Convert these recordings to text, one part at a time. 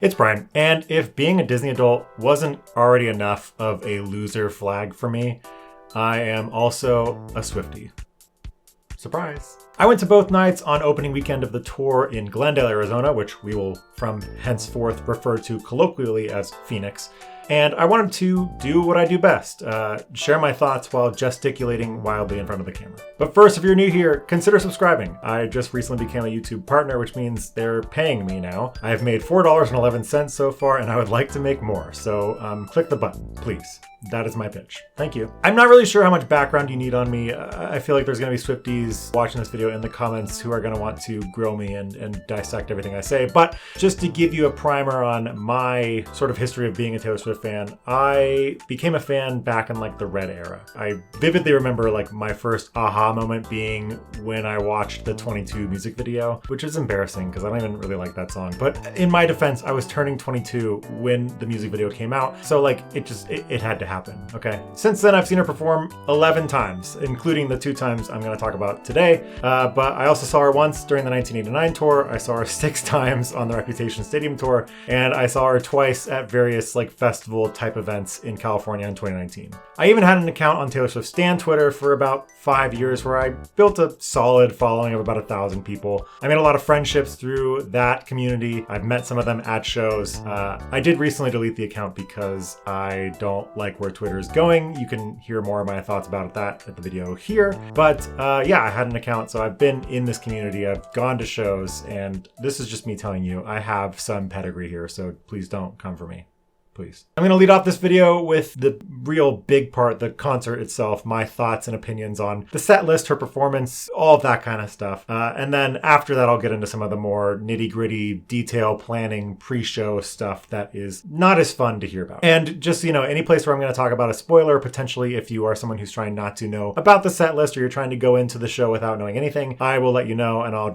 It's Brian, and if being a Disney adult wasn't already enough of a loser flag for me, I am also a Swiftie. Surprise. I went to both nights on opening weekend of the tour in Glendale, Arizona, which we will from henceforth refer to colloquially as Phoenix. And I wanted to do what I do best, share my thoughts while gesticulating wildly in front of the camera. But first, if you're new here, consider subscribing. I just recently became a YouTube partner, which means they're paying me now. I've made $4.11 so far, and I would like to make more. So click the button, please. That is my pitch. Thank you. I'm not really sure how much background you need on me. I feel like there's going to be Swifties watching this video in the comments who are going to want to grill me and dissect everything I say. But just to give you a primer on my sort of history of being a Taylor Swift fan, I became a fan back in like the Red era. I vividly remember like my first aha moment being when I watched the 22 music video, which is embarrassing because I don't even really like that song. But in my defense, I was turning 22 when the music video came out. So like it had to happen. Okay. Since then, I've seen her perform 11 times, including the 2 times I'm going to talk about today. But I also saw her once during the 1989 tour. I saw her 6 times on the Reputation Stadium tour, and I saw her twice at various like festival type events in California in 2019. I even had an account on Taylor Swift Stan Twitter for about 5 years where I built a solid following of about 1,000 people. I made a lot of friendships through that community. I've met some of them at shows. I did recently delete the account because I don't like where Twitter is going. You can hear more of my thoughts about that at the video here. But yeah, I had an account, so I've been in this community. I've gone to shows, and this is just me telling you, I have some pedigree here, so please don't come for me. Please. I'm going to lead off this video with the real big part, the concert itself, my thoughts and opinions on the set list, her performance, all of that kind of stuff. And then after that, I'll get into some of the more nitty gritty detail planning pre-show stuff that is not as fun to hear about. And just, you know, any place where I'm going to talk about a spoiler, potentially if you are someone who's trying not to know about the set list or you're trying to go into the show without knowing anything, I will let you know, and I'll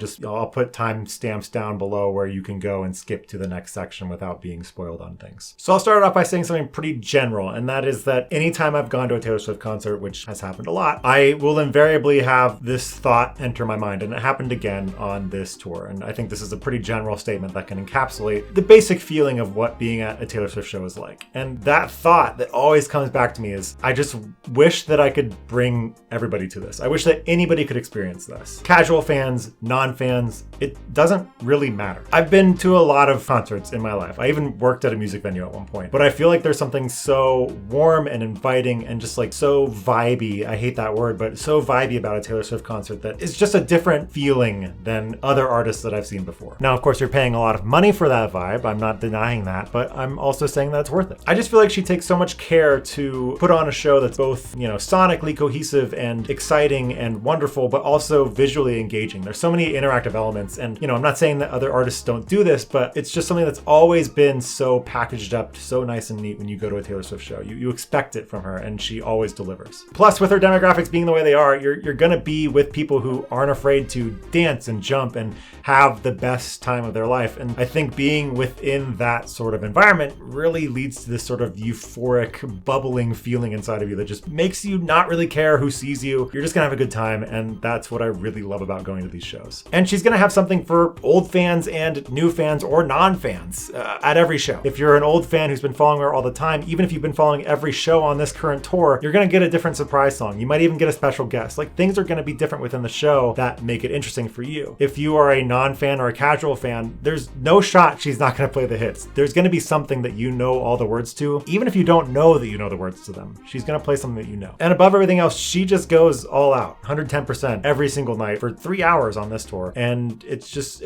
put timestamps down below where you can go and skip to the next section without being spoiled on things. So I'll start off by saying something pretty general, and that is that anytime I've gone to a Taylor Swift concert, which has happened a lot, I will invariably have this thought enter my mind, and it happened again on this tour. And I think this is a pretty general statement that can encapsulate the basic feeling of what being at a Taylor Swift show is like. And that thought that always comes back to me is, I just wish that I could bring everybody to this. I wish that anybody could experience this. Casual fans, non-fans, it doesn't really matter. I've been to a lot of concerts in my life. I even worked at a music venue at one point. But I feel like there's something so warm and inviting and just like so vibey, I hate that word, but so vibey about a Taylor Swift concert that it's just a different feeling than other artists that I've seen before. Now, of course, you're paying a lot of money for that vibe. I'm not denying that, but I'm also saying that it's worth it. I just feel like she takes so much care to put on a show that's both, you know, sonically cohesive and exciting and wonderful, but also visually engaging. There's so many interactive elements, and, you know, I'm not saying that other artists don't do this, but it's just something that's always been so packaged up, so nice and neat when you go to a Taylor Swift show. You expect it from her, and she always delivers. Plus, with her demographics being the way they are, you're gonna be with people who aren't afraid to dance and jump and have the best time of their life. And I think being within that sort of environment really leads to this sort of euphoric, bubbling feeling inside of you that just makes you not really care who sees you. You're just gonna have a good time, and that's what I really love about going to these shows. And she's gonna have something for old fans and new fans or non-fans at every show. If you're an old fan who's been following her all the time, even if you've been following every show on this current tour, you're gonna get a different surprise song. You might even get a special guest. Like, things are gonna be different within the show that make it interesting for you. If you are a non-fan or a casual fan, there's no shot she's not gonna play the hits. There's gonna be something that you know all the words to, even if you don't know that you know the words to them. She's gonna play something that you know. And above everything else, she just goes all out, 110% every single night for 3 hours on this tour. And it's just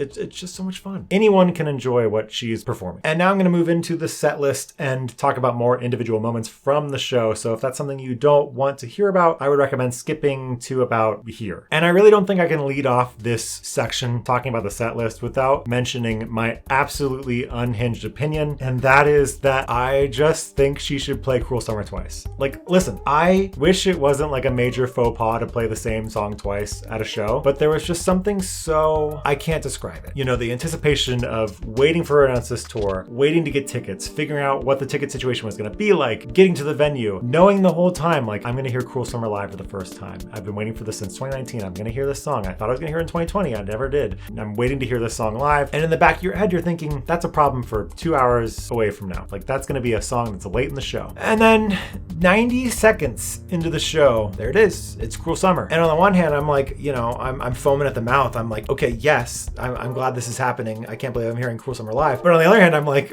so much fun. Anyone can enjoy what she's performing. And now I'm gonna move into the set list and talk about more individual moments from the show. So if that's something you don't want to hear about, I would recommend skipping to about here. And I really don't think I can lead off this section talking about the set list without mentioning my absolutely unhinged opinion. And that is that I just think she should play Cruel Summer twice. Like, listen, I wish it wasn't like a major faux pas to play the same song twice at a show, but there was just something so, I can't describe it. You know, the anticipation of waiting for her to announce this tour, waiting to get tickets, figuring out what the ticket situation was going to be like, getting to the venue, knowing the whole time, like, I'm going to hear Cruel Summer live for the first time. I've been waiting for this since 2019. I'm going to hear this song. I thought I was going to hear it in 2020. I never did. I'm waiting to hear this song live. And in the back of your head, you're thinking, that's a problem for 2 hours away from now. Like, that's going to be a song that's late in the show. And then 90 seconds into the show, there it is. It's Cruel Summer. And on the one hand, I'm like, I'm foaming at the mouth. I'm like, okay, yes, I'm glad this is happening. I can't believe I'm hearing Cruel Summer live. But on the other hand, I'm like,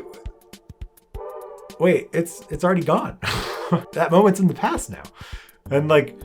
wait, it's already gone. That moment's in the past now. And like,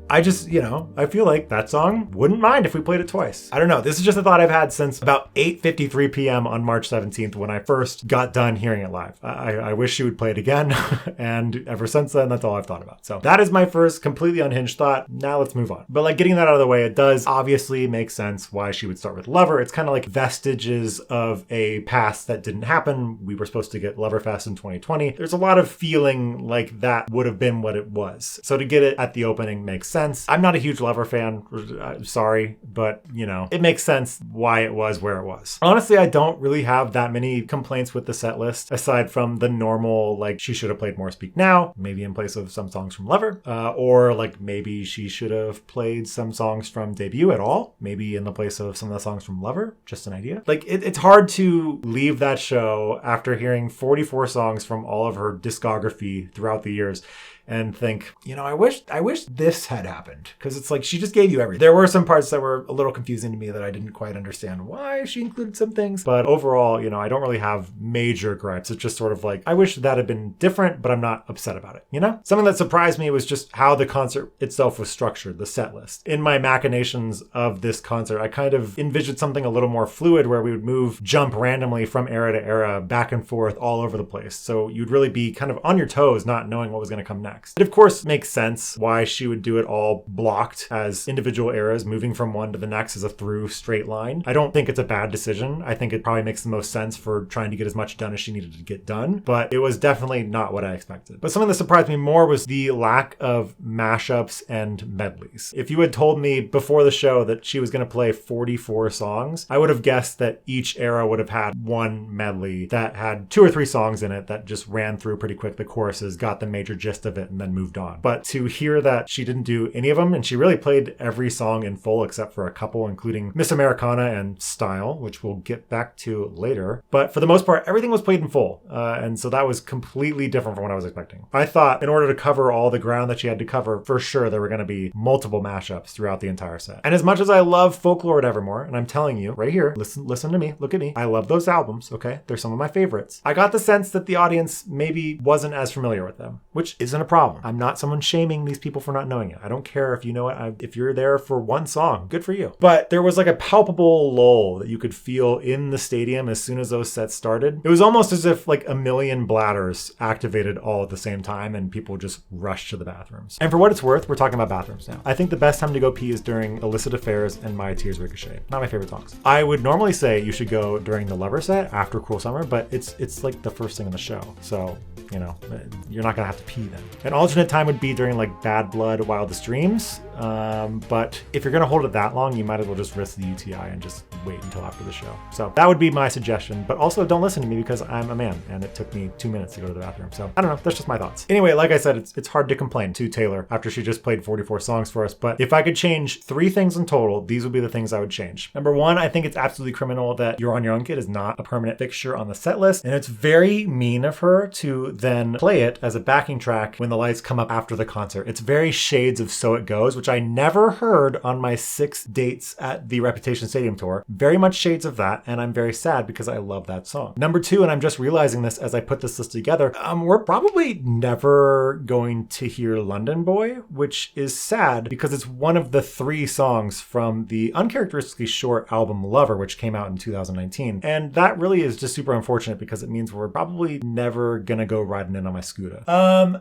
I just, I feel like that song wouldn't mind if we played it twice. I don't know. This is just a thought I've had since about 8:53 p.m. on March 17th when I first got done hearing it live. I wish she would play it again. And ever since then, that's all I've thought about. So that is my first completely unhinged thought. Now let's move on. But like getting that out of the way, it does obviously make sense why she would start with Lover. It's kind of like vestiges of a past that didn't happen. We were supposed to get Loverfest in 2020. There's a lot of feeling like that would have been what it was. So to get it at the opening makes sense. I'm not a huge Lover fan, sorry, but it makes sense why it was where it was. Honestly, I don't really have that many complaints with the set list aside from the normal, like she should have played more Speak Now, maybe in place of some songs from Lover, or like maybe she should have played some songs from Debut at all, maybe in the place of some of the songs from Lover, just an idea. Like it's hard to leave that show after hearing 44 songs from all of her discography throughout the years and think, I wish this had happened. Because it's like, she just gave you everything. There were some parts that were a little confusing to me that I didn't quite understand why she included some things. But overall, I don't really have major gripes. It's just sort of like, I wish that had been different, but I'm not upset about it, Something that surprised me was just how the concert itself was structured, the set list. In my machinations of this concert, I kind of envisioned something a little more fluid where we would jump randomly from era to era, back and forth all over the place. So you'd really be kind of on your toes, not knowing what was going to come next. It of course makes sense why she would do it all blocked as individual eras, moving from one to the next as a through straight line. I don't think it's a bad decision. I think it probably makes the most sense for trying to get as much done as she needed to get done, but it was definitely not what I expected. But something that surprised me more was the lack of mashups and medleys. If you had told me before the show that she was going to play 44 songs, I would have guessed that each era would have had one medley that had 2 or 3 songs in it that just ran through pretty quick, the choruses, got the major gist of it, and then moved on. But to hear that she didn't do any of them, and she really played every song in full except for a couple, including Miss Americana and Style, which we'll get back to later. But for the most part, everything was played in full. And so that was completely different from what I was expecting. I thought in order to cover all the ground that she had to cover, for sure there were going to be multiple mashups throughout the entire set. And as much as I love Folklore at Evermore, and I'm telling you right here, listen to me, look at me, I love those albums, okay? They're some of my favorites. I got the sense that the audience maybe wasn't as familiar with them, which isn't a problem. I'm not someone shaming these people for not knowing it. I don't care if you know it. If you're there for one song, good for you. But there was like a palpable lull that you could feel in the stadium as soon as those sets started. It was almost as if like a million bladders activated all at the same time and people just rushed to the bathrooms. And for what it's worth, we're talking about bathrooms now. I think the best time to go pee is during Illicit Affairs and My Tears Ricochet. Not my favorite songs. I would normally say you should go during the Lover set after Cruel Summer, but it's like the first thing in the show. So, you're not gonna have to pee then. An alternate time would be during like Bad Blood, Wildest Dreams. But if you're gonna hold it that long, you might as well just risk the UTI and just wait until after the show. So that would be my suggestion, but also don't listen to me because I'm a man and it took me 2 minutes to go to the bathroom. So I don't know, that's just my thoughts. Anyway, like I said, it's hard to complain to Taylor after she just played 44 songs for us, but if I could change 3 things in total, these would be the things I would change. Number 1, I think it's absolutely criminal that You're on Your Own Kid is not a permanent fixture on the set list, and it's very mean of her to then play it as a backing track when the lights come up after the concert. It's very shades of So It Goes, which I never heard on my 6 dates at the Reputation Stadium tour. Very much shades of that, and I'm very sad because I love that song. Number 2, and I'm just realizing this as I put this list together, we're probably never going to hear London Boy, which is sad because it's one of the 3 songs from the uncharacteristically short album Lover, which came out in 2019. And that really is just super unfortunate because it means we're probably never gonna go riding in on my scooter.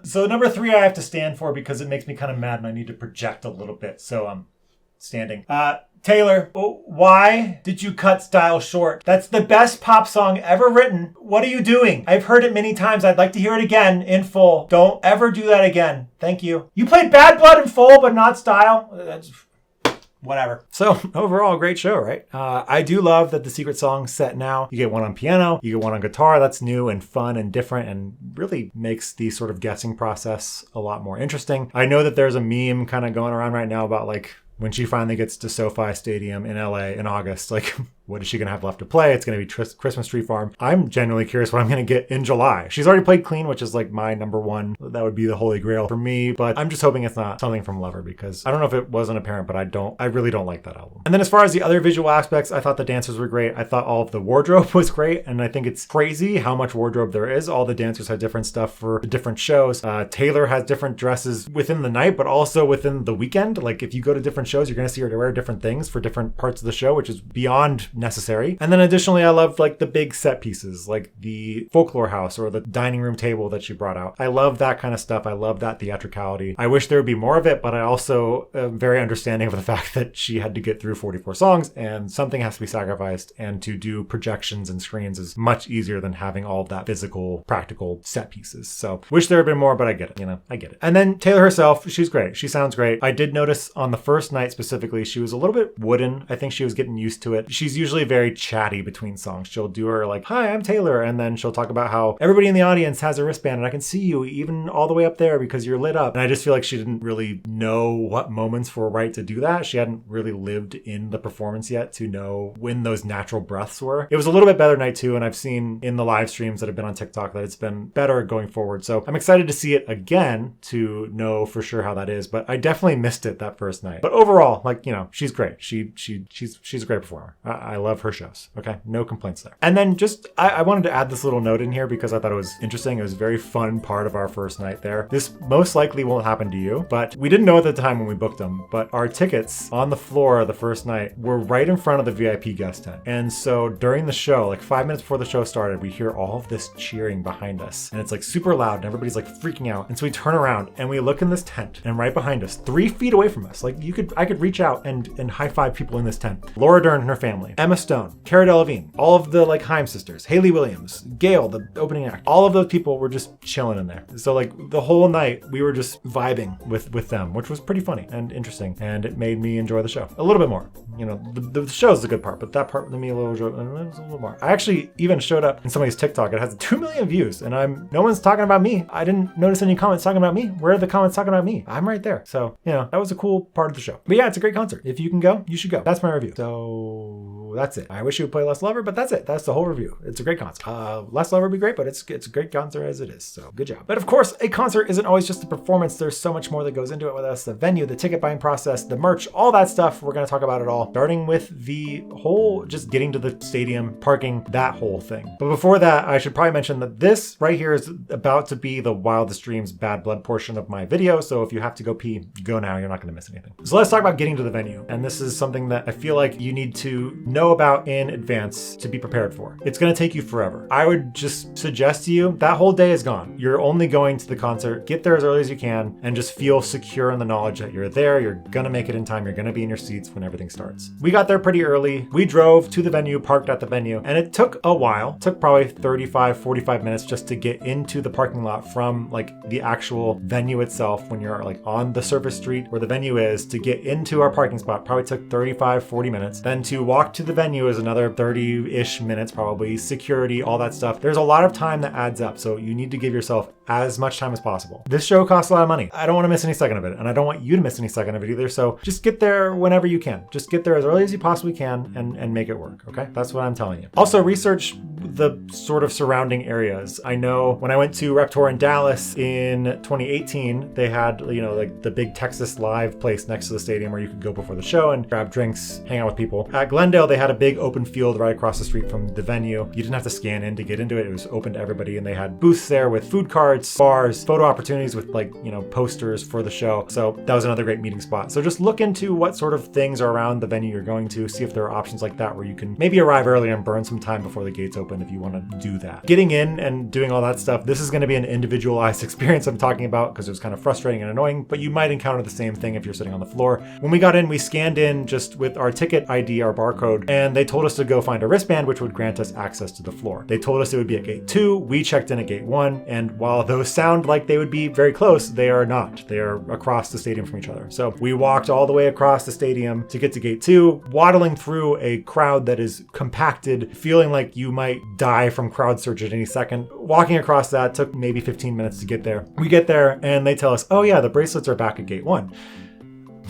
So number 3 I have to stand for because it makes me kind of mad and I need to project a little bit. So I'm standing. Taylor, why did you cut Style short? That's the best pop song ever written. What are you doing? I've heard it many times. I'd like to hear it again in full. Don't ever do that again. Thank you. You played Bad Blood in full, but not Style? whatever. So overall, great show, right? I do love that the secret song's set now. You get one on piano, you get one on guitar. That's new and fun and different and really makes the sort of guessing process a lot more interesting. I know that there's a meme kind of going around right now about like when she finally gets to SoFi Stadium in LA in August, like what is she going to have left to play? It's going to be Christmas Tree Farm. I'm genuinely curious what I'm going to get in July. She's already played Clean, which is like my number one. That would be the holy grail for me, but I'm just hoping it's not something from Lover because I don't know if it wasn't apparent, but I really don't like that album. And then as far as the other visual aspects, I thought the dancers were great. I thought all of the wardrobe was great. And I think it's crazy how much wardrobe there is. All the dancers had different stuff for the different shows. Taylor has different dresses within the night, but also within the weekend. Like if you go to different shows, you're going to see her wear different things for different parts of the show, which is beyond necessary. And then additionally, I loved like the big set pieces, like the folklore house or the dining room table that she brought out. I love that kind of stuff. I love that theatricality. I wish there would be more of it, but I also am very understanding of the fact that she had to get through 44 songs and something has to be sacrificed, and to do projections and screens is much easier than having all of that physical, practical set pieces. So wish there had been more, but I get it, I get it. And then Taylor herself, she's great. She sounds great. I did notice on the first night specifically, she was a little bit wooden. I think she was getting used to it. She's usually very chatty between songs. She'll do her like, hi, I'm Taylor. And then she'll talk about how everybody in the audience has a wristband and I can see you even all the way up there because you're lit up. And I just feel like she didn't really know what moments were right to do that. She hadn't really lived in the performance yet to know when those natural breaths were. It was a little bit better night two. And I've seen in the live streams that have been on TikTok that it's been better going forward. So I'm excited to see it again to know for sure how that is. But I definitely missed it that first night. But overall, like, she's great. She's a great performer. I love her shows. Okay, no complaints there. And then just, I wanted to add this little note in here because I thought it was interesting. It was a very fun part of our first night there. This most likely won't happen to you, but we didn't know at the time when we booked them, but our tickets on the floor the first night were right in front of the VIP guest tent. And so during the show, like 5 minutes before the show started, we hear all of this cheering behind us and it's like super loud and everybody's like freaking out. And so we turn around and we look in this tent and right behind us, 3 feet away from us, like I could reach out and high five people in this tent. Laura Dern and her family, Emma Stone, Cara Delevingne, all of the like Haim sisters, Haley Williams, Gail, the opening act, all of those people were just chilling in there. So like the whole night we were just vibing with them, which was pretty funny and interesting. And it made me enjoy the show a little bit more. The show's the good part, but that part made me a little more. I actually even showed up in somebody's TikTok. It has 2 million views and no one's talking about me. I didn't notice any comments talking about me. Where are the comments talking about me? I'm right there. So, that was a cool part of the show. But yeah, it's a great concert. If you can go, you should go. That's my review. So that's it. I wish you would play Less Lover, but that's it. That's the whole review. It's a great concert. Less Lover would be great, but it's a great concert as it is. So good job. But of course, a concert isn't always just a performance. There's so much more that goes into it with us. The venue, the ticket buying process, the merch, all that stuff. We're going to talk about it all, starting with the whole just getting to the stadium, parking, that whole thing. But before that, I should probably mention that this right here is about to be the Wildest Dreams Bad Blood portion of my video. So if you have to go pee, go now. You're not going to miss anything. So let's talk about getting to the venue. And this is something that I feel like you need to know about in advance to be prepared for. It's going to take you forever. I would just suggest to you that whole day is gone. You're only going to the concert. Get there as early as you can and just feel secure in the knowledge that you're there. You're going to make it in time. You're going to be in your seats when everything starts. We got there pretty early. We drove to the venue, parked at the venue, and it took a while. It took probably 45 minutes just to get into the parking lot from like the actual venue itself when you're like on the surface street where the venue is to get into our parking spot. Probably took 40 minutes. Then to walk to the venue is another 30-ish minutes, probably. Security, all that stuff. There's a lot of time that adds up. So you need to give yourself as much time as possible. This show costs a lot of money. I don't want to miss any second of it, and I don't want you to miss any second of it either. So just get there whenever you can. Just get there as early as you possibly can and make it work. Okay? That's what I'm telling you. Also, research the sort of surrounding areas. I know when I went to Reptor in Dallas in 2018, they had, like the big Texas Live place next to the stadium where you could go before the show and grab drinks, hang out with people. At Glendale, they had a big open field right across the street from the venue. You didn't have to scan in to get into it. It was open to everybody, and they had booths there with food cards, bars, photo opportunities with posters for the show. So that was another great meeting spot. So just look into what sort of things are around the venue you're going to, see if there are options like that where you can maybe arrive early and burn some time before the gates open if you want to do that. Getting in and doing all that stuff, this is going to be an individualized experience I'm talking about because it was kind of frustrating and annoying, but you might encounter the same thing if you're sitting on the floor. When we got in, we scanned in just with our ticket ID, our barcode, and they told us to go find a wristband, which would grant us access to the floor. They told us it would be at gate 2. We checked in at gate 1, and while those sound like they would be very close, they are not. They are across the stadium from each other. So we walked all the way across the stadium to get to gate 2, waddling through a crowd that is compacted, feeling like you might die from crowd surge at any second. Walking across that took maybe 15 minutes to get there. We get there and they tell us, oh yeah, the bracelets are back at gate 1.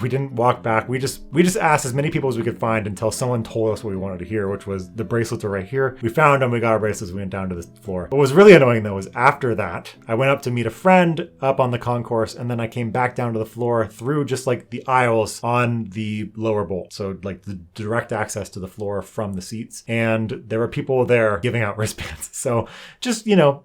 We didn't walk back. We just asked as many people as we could find until someone told us what we wanted to hear, which was the bracelets are right here. We found them, we got our bracelets, we went down to the floor. What was really annoying though was after that, I went up to meet a friend up on the concourse, and then I came back down to the floor through just like the aisles on the lower bowl. So like the direct access to the floor from the seats. And there were people there giving out wristbands. So just, know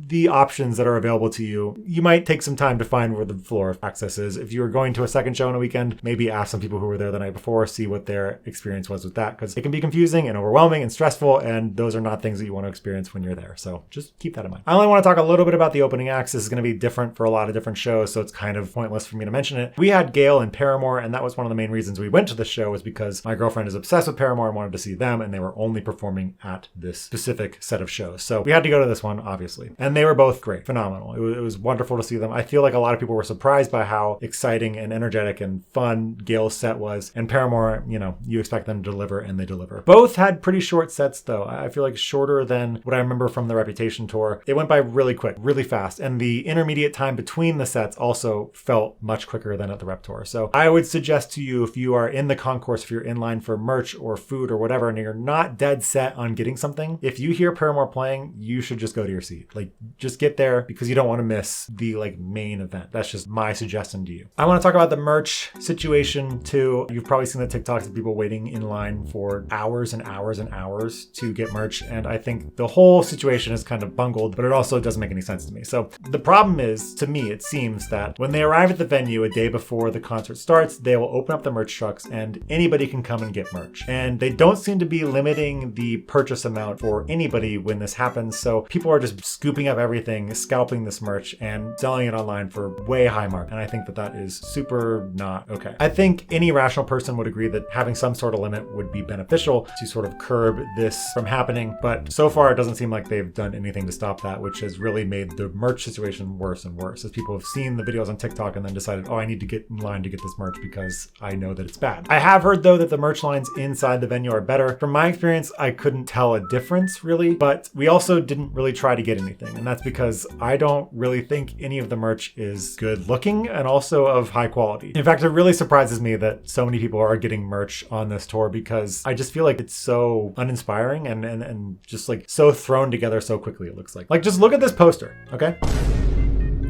the options that are available to you. You might take some time to find where the floor access is. If you're going to a second show on a weekend, maybe ask some people who were there the night before, see what their experience was with that, because it can be confusing and overwhelming and stressful, and those are not things that you want to experience when you're there. So just keep that in mind. I only want to talk a little bit about the opening acts. This is going to be different for a lot of different shows, so it's kind of pointless for me to mention it. We had Gail and Paramore, and that was one of the main reasons we went to the show, was because my girlfriend is obsessed with Paramore and wanted to see them, and they were only performing at this specific set of shows. So we had to go to this one, obviously. And they were both great, phenomenal. It was wonderful to see them. I feel like a lot of people were surprised by how exciting and energetic and fun Gail's set was. And Paramore, you expect them to deliver, and they deliver. Both had pretty short sets though. I feel like shorter than what I remember from the Reputation tour. It went by really quick, really fast. And the intermediate time between the sets also felt much quicker than at the Rep tour. So I would suggest to you, if you are in the concourse, if you're in line for merch or food or whatever, and you're not dead set on getting something, if you hear Paramore playing, you should just go to your seat. Like, just get there, because you don't want to miss the main event. That's just my suggestion to you. I want to talk about the merch situation too. You've probably seen the TikToks of people waiting in line for hours and hours and hours to get merch, and I think the whole situation is kind of bungled, but it also doesn't make any sense to me. So the problem is, to me, it seems that when they arrive at the venue a day before the concert starts, they will open up the merch trucks and anybody can come and get merch. And they don't seem to be limiting the purchase amount for anybody when this happens, so people are just scooping up everything, scalping this merch, and selling it online for way high mark. And I think that is super not okay. I think any rational person would agree that having some sort of limit would be beneficial to sort of curb this from happening, but so far it doesn't seem like they've done anything to stop that, which has really made the merch situation worse and worse, as people have seen the videos on TikTok and then decided, oh, I need to get in line to get this merch because I know that it's bad. I have heard though that the merch lines inside the venue are better. From my experience, I couldn't tell a difference really, but we also didn't really try to get anything, and that's because I don't really think any of the merch is good looking and also of high quality. In fact, it really surprises me that so many people are getting merch on this tour, because I just feel like it's so uninspiring and just so thrown together so quickly, it looks like. Just look at this poster, okay?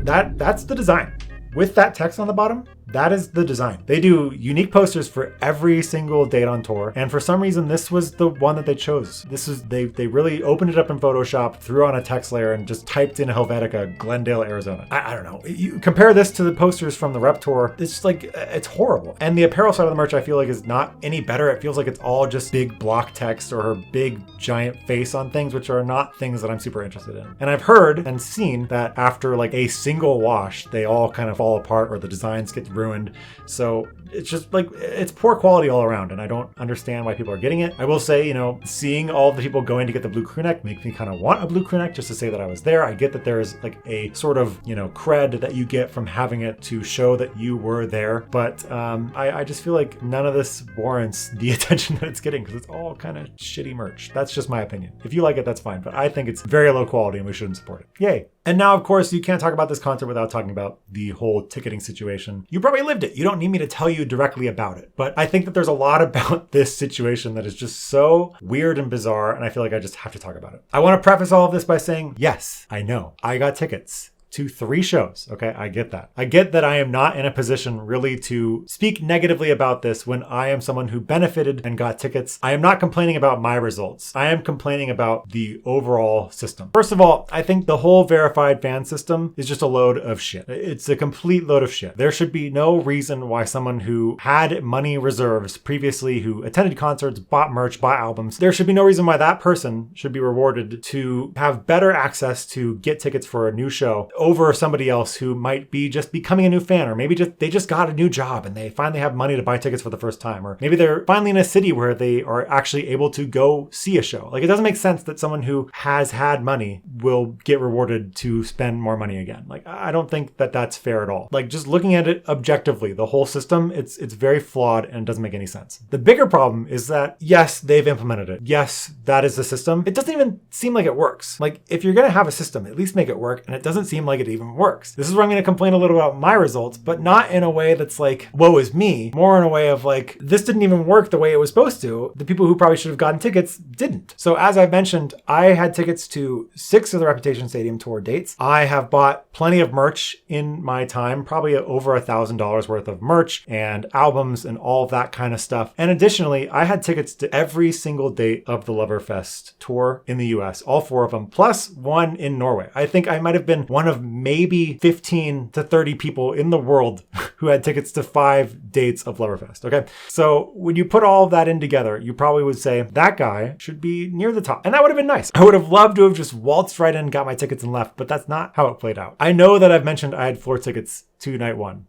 That's the design. With that text on the bottom, that is the design. They do unique posters for every single date on tour, and for some reason this was the one that they chose. They really opened it up in Photoshop, threw on a text layer, and just typed in Helvetica, Glendale, Arizona. I don't know. You compare this to the posters from the Rep tour, it's it's horrible. And the apparel side of the merch I feel like is not any better. It feels like it's all just big block text or her big giant face on things, which are not things that I'm super interested in. And I've heard and seen that after a single wash, they all kind of fall apart or the designs get ruined. So it's just it's poor quality all around, and I don't understand why people are getting it. I will say, seeing all the people going to get the blue crew neck makes me kind of want a blue crew neck just to say that I was there. I get that there's a sort of, cred that you get from having it to show that you were there. But I just feel like none of this warrants the attention that it's getting, because it's all kind of shitty merch. That's just my opinion. If you like it, that's fine. But I think it's very low quality and we shouldn't support it. Yay. And now, of course, you can't talk about this concert without talking about the whole ticketing situation. You probably lived it. You don't need me to tell you directly about it. But I think that there's a lot about this situation that is just so weird and bizarre, and I feel like I just have to talk about it. I want to preface all of this by saying, yes, I know. I got tickets to 3 shows. Okay, I get that. I get that I am not in a position really to speak negatively about this when I am someone who benefited and got tickets. I am not complaining about my results. I am complaining about the overall system. First of all, I think the whole verified fan system is just a load of shit. It's a complete load of shit. There should be no reason why someone who had money reserves previously, who attended concerts, bought merch, bought albums, there should be no reason why that person should be rewarded to have better access to get tickets for a new show over somebody else who might be just becoming a new fan, or maybe they just got a new job and they finally have money to buy tickets for the first time, or maybe they're finally in a city where they are actually able to go see a show. Like, it doesn't make sense that someone who has had money will get rewarded to spend more money again. Like, I don't think that that's fair at all. Like, just looking at it objectively, the whole system, it's very flawed and it doesn't make any sense. The bigger problem is that, yes, they've implemented it. Yes, that is the system. It doesn't even seem like it works. Like, if you're going to have a system, at least make it work, and it doesn't seem like it even works. This is where I'm going to complain a little about my results, but not in a way that's like, woe is me, more in a way of like, this didn't even work the way it was supposed to. The people who probably should have gotten tickets didn't. So as I've mentioned, I had tickets to 6 of the Reputation Stadium tour dates. I have bought plenty of merch in my time, probably over $1,000 worth of merch and albums and all of that kind of stuff. And additionally, I had tickets to every single date of the Loverfest tour in the US, all 4 of them, plus one in Norway. I think I might have been one of maybe 15 to 30 people in the world who had tickets to 5 dates of Loverfest. Okay. So when you put all of that in together, you probably would say that guy should be near the top. And that would have been nice. I would have loved to have just waltzed right in, got my tickets and left, but that's not how it played out. I know that I've mentioned I had floor tickets to night 1.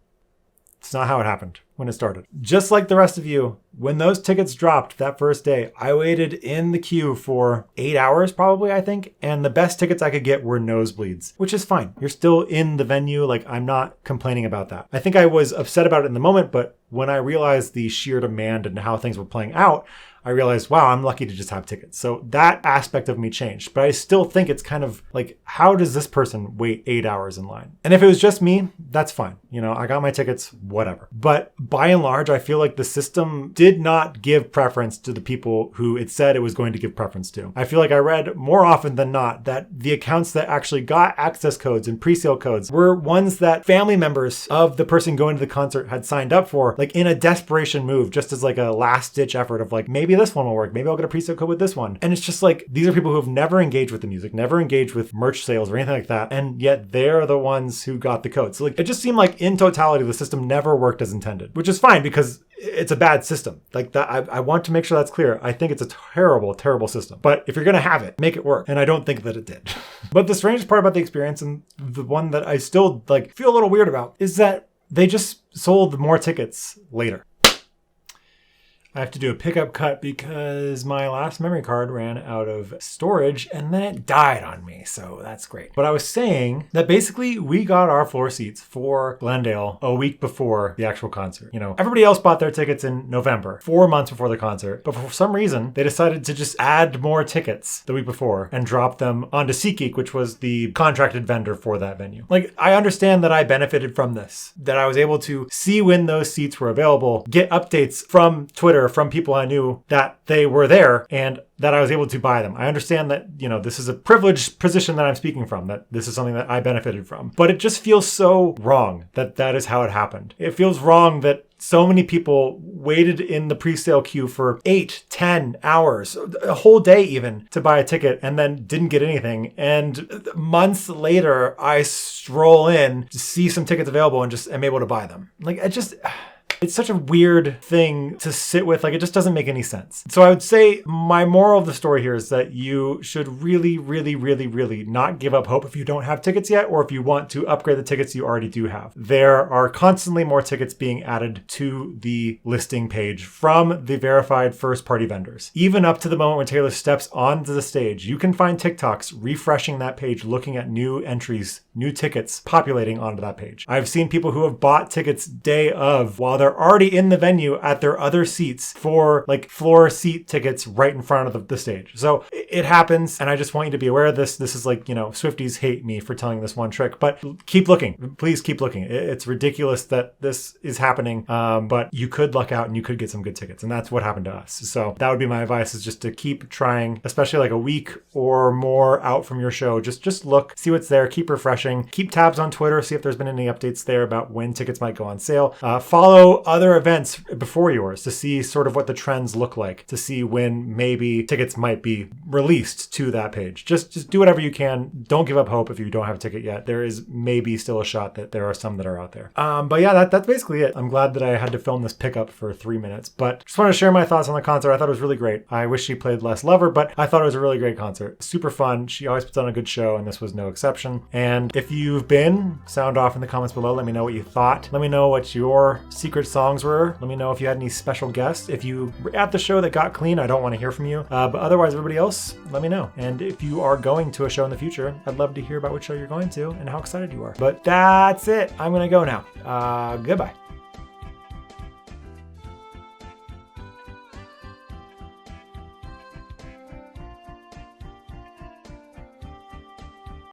It's not how it happened when it started. Just like the rest of you, when those tickets dropped that first day, I waited in the queue for 8 hours probably, I think. And the best tickets I could get were nosebleeds, which is fine. You're still in the venue. Like, I'm not complaining about that. I think I was upset about it in the moment, but when I realized the sheer demand and how things were playing out, I realized, wow, I'm lucky to just have tickets. So that aspect of me changed. But I still think it's kind of like, how does this person wait 8 hours in line? And if it was just me, that's fine. You know, I got my tickets, whatever. But by and large, I feel like the system did not give preference to the people who it said it was going to give preference to. I feel like I read more often than not that the accounts that actually got access codes and pre-sale codes were ones that family members of the person going to the concert had signed up for, like in a desperation move, just as like a last ditch effort of like, maybe this one will work. Maybe I'll get a pre-sale code with this one. And it's just like, these are people who have never engaged with the music, never engaged with merch sales or anything like that. And yet they're the ones who got the code. So like, it just seemed like in totality, the system never worked as intended, which is fine because it's a bad system. Like that, I want to make sure that's clear. I think it's a terrible, terrible system. But if you're going to have it, make it work. And I don't think that it did. But the strangest part about the experience, and the one that I still like feel a little weird about, is that they just sold more tickets later. I have to do a pickup cut because my last memory card ran out of storage and then it died on me. So that's great. But I was saying that basically we got our floor seats for Glendale a week before the actual concert. You know, everybody else bought their tickets in November, 4 months before the concert. But for some reason, they decided to just add more tickets the week before and drop them onto SeatGeek, which was the contracted vendor for that venue. Like, I understand that I benefited from this, that I was able to see when those seats were available, get updates from Twitter, from people I knew that they were there, and that I was able to buy them. I understand that, you know, this is a privileged position that I'm speaking from, that this is something that I benefited from. But it just feels so wrong that that is how it happened. It feels wrong that so many people waited in the pre-sale queue for 8, 10 hours, a whole day even, to buy a ticket and then didn't get anything. And months later, I stroll in to see some tickets available and just am able to buy them. Like, it's such a weird thing to sit with. Like, it just doesn't make any sense. So I would say my moral of the story here is that you should really, really, really, really not give up hope if you don't have tickets yet, or if you want to upgrade the tickets you already do have. There are constantly more tickets being added to the listing page from the verified first-party vendors. Even up to the moment when Taylor steps onto the stage, you can find TikToks refreshing that page, looking at new entries, new tickets populating onto that page. I've seen people who have bought tickets day of while they're already in the venue at their other seats for like floor seat tickets right in front of the stage. So it happens, and I just want you to be aware of this. This is like, you know, Swifties hate me for telling this one trick, but keep looking. Please keep looking. It's ridiculous that this is happening, but you could luck out and you could get some good tickets, and that's what happened to us. So that would be my advice, is just to keep trying, especially like a week or more out from your show. Just look, see what's there, keep refreshing, keep tabs on Twitter, see if there's been any updates there about when tickets might go on sale. Follow other events before yours to see sort of what the trends look like, to see when maybe tickets might be released to that page. Just do whatever you can. Don't give up hope if you don't have a ticket yet. There is maybe still a shot that there are some that are out there. But yeah, that's basically it. I'm glad that I had to film this pickup for 3 minutes, but just want to share my thoughts on the concert. I thought it was really great. I wish she played less Lover, but I thought it was a really great concert. Super fun. She always puts on a good show, and this was no exception. And If you've been, sound off in the comments below. Let me know what you thought. Let me know what your secret songs were. Let me know if you had any special guests. If you were at the show that got clean, I don't want to hear from you. But otherwise, everybody else, let me know. And if you are going to a show in the future, I'd love to hear about which show you're going to and how excited you are. But that's it. I'm going to go now. Goodbye.